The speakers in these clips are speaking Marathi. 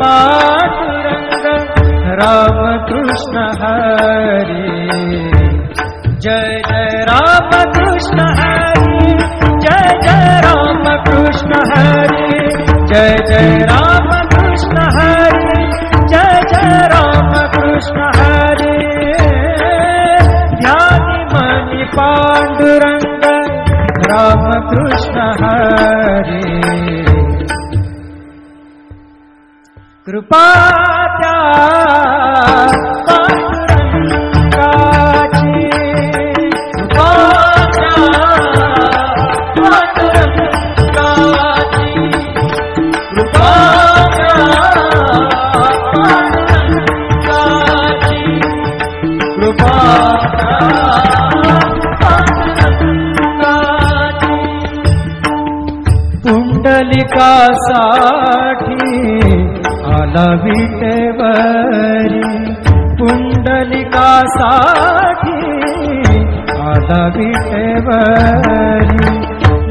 पांडुरंग राम कृष्ण हरी जय जय राम कृष्ण हरी जय जय राम कृष्ण हरी जय जय राम कृष्ण हरी जय जय राम कृष्ण हरी ध्यानी मनी पांडुरंग राम कृष्ण हरी कृपा त्या पांडुरंगाची कृपा त्या पांडुरंगाची कृपा त्या पांडुरंगाची कृपा त्या पांडुरंगाची पुंडलिकासाठी आला विटेवरी पुंडलिकासाठी आला विटेवरी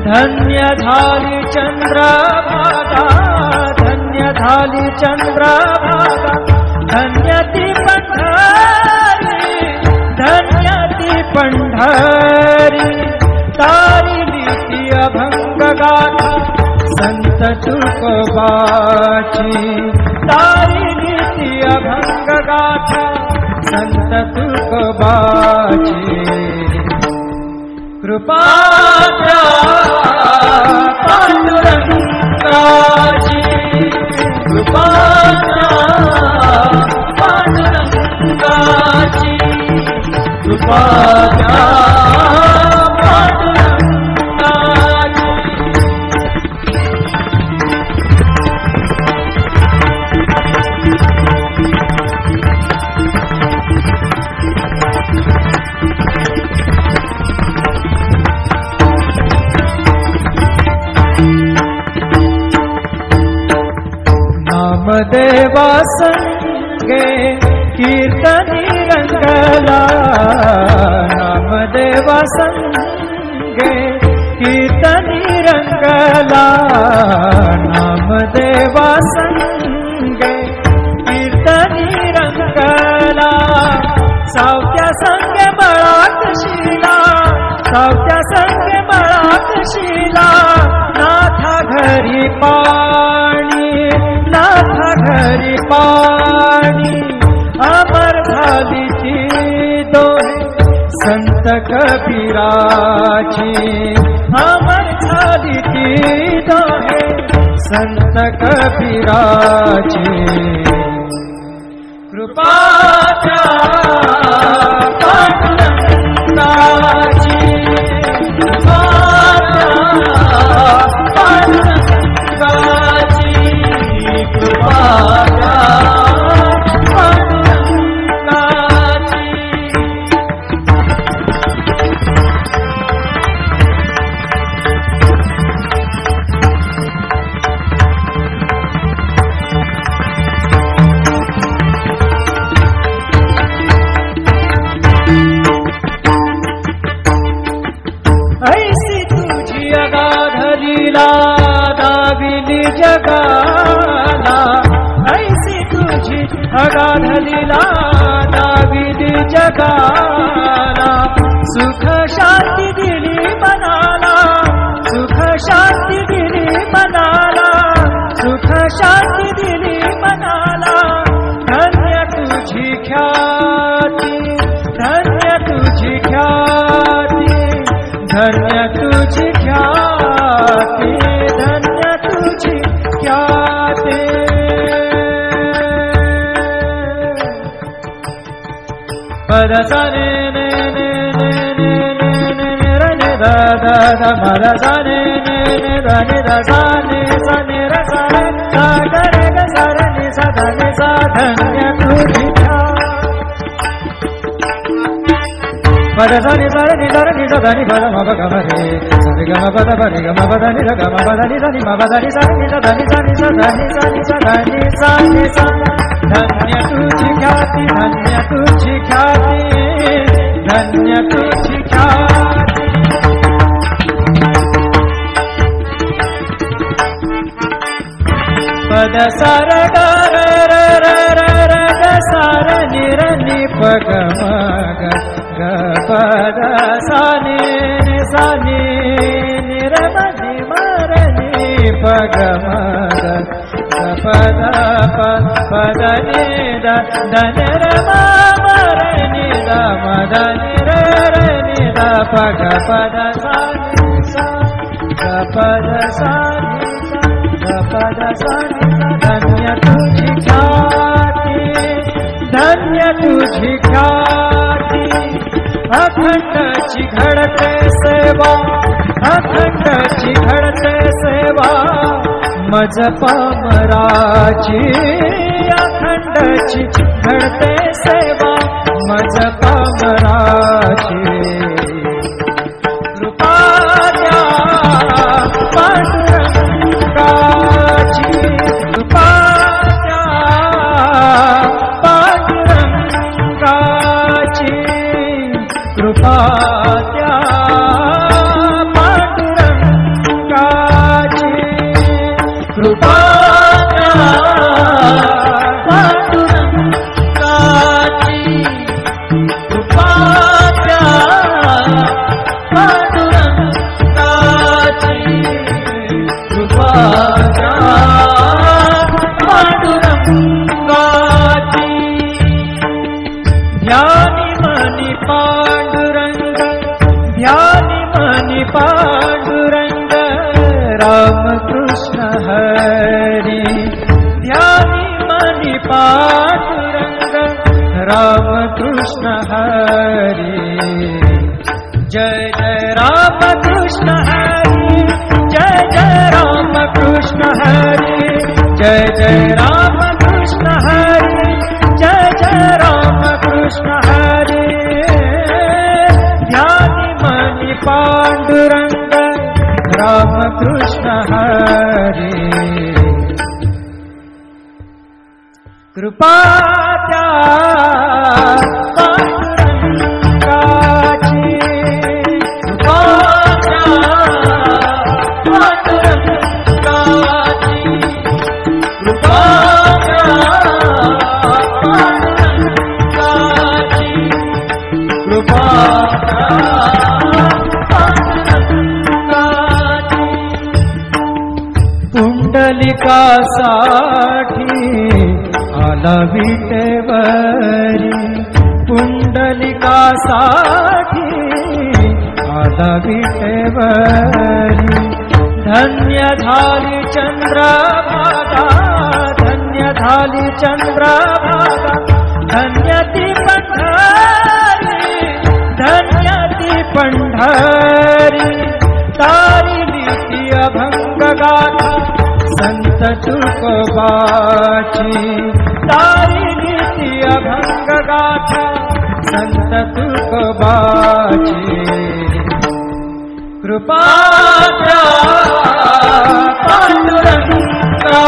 धन्य झाली चंद्रभागा धन्य झाली चंद्रभागा धन्य ती पंढरी धन्य ती पंढरी तारिली ती अभंग गाथा संत तुकोबाची तारिली ती अभंग गाथा संत तुकोबाची कृपा त्या पांडुरंगाची कृपा त्या पांडुरंगाची कृपा त्या नामदेवा संगे कीर्तनी रंगला नामदेवा संगे कीर्तनी रंगला नामदेवा संगे कीर्तनी रंगला सावत्या संगे बळाक शिला सावत्या संगे बळाक शिला नाथा घरी पाणी नाथा घरी पाणी अमर झाली ती दोहे संत कबीराची अमर झाली ती दोहे संत कबीराची कृपा त्या पांडुरंगाची कृपा त्या पांडुरंगाची कृपा त्या पांडुरंगाची ऐसी तुझी अगाध लीला दाविली जगाला ऐसी तुझी अगाध लीला दाविली जगाला सुख शांती दिली मनाला सुख शांती दिली मनाला सुख शांती दिली मनाला धन्य तुझी ख्याती धन्य तुझी ख्याती धन्य तुझी ख्याती धन्य तुझी ख्याती पद सने ने ने ने ने ने ने रे ने दा दा दा मद सने ने ने दा ने दा सा ने सा ने रे सा रे सा गा रे गा सा रे ने सा धा ने सा धन्य तुझी पद सने सा रे नि सा रे नि सा धा नि पद म प ग म रे सा रे ग म प द प रे ग म प द नि सा ग म प द नि सा नि म प द नि सा नि सा धा नि सा नि सा धा नि सा नि सा धा नि सा नि सा धन्य तुझी ख्याती धन्य तुझी ख्याती धन्य तुझी ख्याती पद सर ग रे पग मग ग पद सानी सानी निरमणि मरणी पग मग ग पद पद नि द निर मरणी द मद निर नि द पग पद सानी सा ग पद सानी ग पद सानी धन्य तुझी ख्याती धन्य तुझी ख्याती अखंडची घडते सेवा अखंडची घडते सेवा मज पामराची अखंडची घडते सेवा मज पामराची कृपा द्या पांडुरंगाची कृपा द्या पांडुरंगाची कृपा द्या पांडुरंगाची कृपा द्या पांडुरंगाची कृपा द्या पांडुरंगाची कृपा द्या पांडुरंगाची ध्यानी मनी पांडुरंग ध्यानी मनी पांडुरंग रामकृष्ण हरी ध्यानी मनी पांडुरंग रामकृष्ण हरी जय जय रामकृष्ण हरी जय जय रामकृष्ण हरी जय जय रामकृष्ण हरी जय जय रामकृष्ण हरी ध्यानी मनी पांडुरंग रामकृष्ण हरी कृपा द्या पांडुरंगाची कृपा द्या पांडुरंगाची कृपा द्या पांडुरंगाची कृपा द्या पांडुरंगाची पुंडलिकासाठी आला विटेवरी पुंडलिकासाठी आला विटेवरी धन्य झाली चंद्रभागा धन्य झाली चंद्रभागा धन्य ती पंढरी धन्य ती पंढरी तारिली ती अभंग गाथा संत तुकोबाची तारिली ती अभंग गाथा संत तुकोबाची कृपा द्या पांडुरंगाची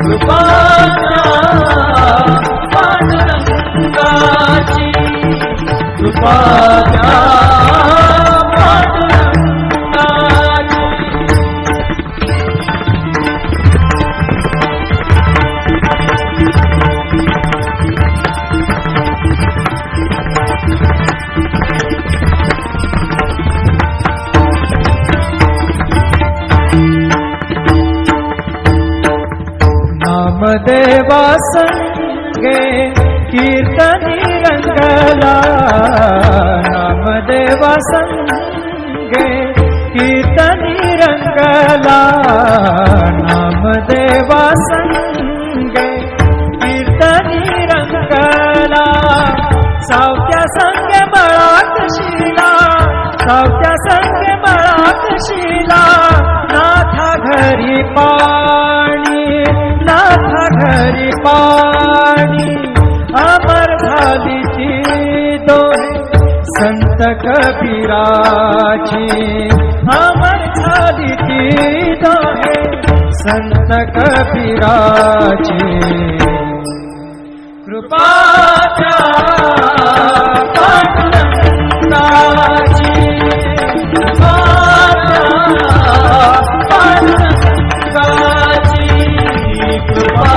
कृपा द्या पांडुरंगाची कृपा द्या पांडुरंगाची नामदेवा संगे कीर्तनी रंगला नामदेवा संगे कीर्तनी रंगला नामदेवा संगे कीर्तनी रंगला सावत्या संगे बळात शिला सावत्या संगे बळात शिला नाथा घरी पाणी नाथा घरी पाणी अमर झाली ती दोहे संत कबीराची अमर झाली ती दोहे संत कबीराची कृपा द्या पांडुरंगाची कृपा द्या पांडुरंगाची कृपा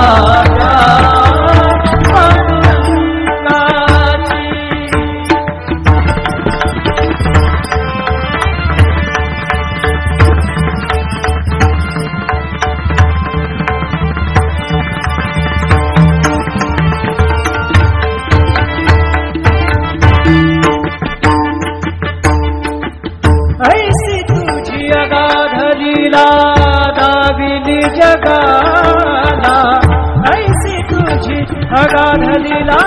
द्या पांडुरंगाची जगाला ऐसी तुझी अगाध लीला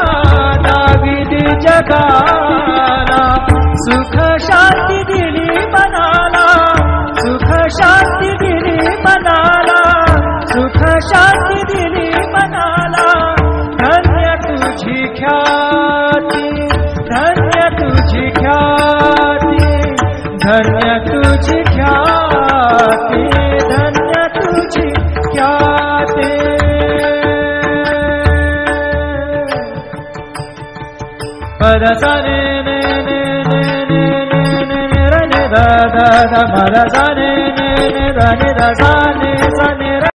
दाविदी जगाला सुख शांती दिली मनाला सुख शांती दिली मनाला सुख शांती दिली मनाला धन्य तुझी ख्याती धन्य तुझी ख्याती धन्य तुझी ख्याती धन्य तुझी ख्याती पदसने ने ने ने ने ने ने रे दा दा दा पदसने ने ने दा ने दा सा ने सा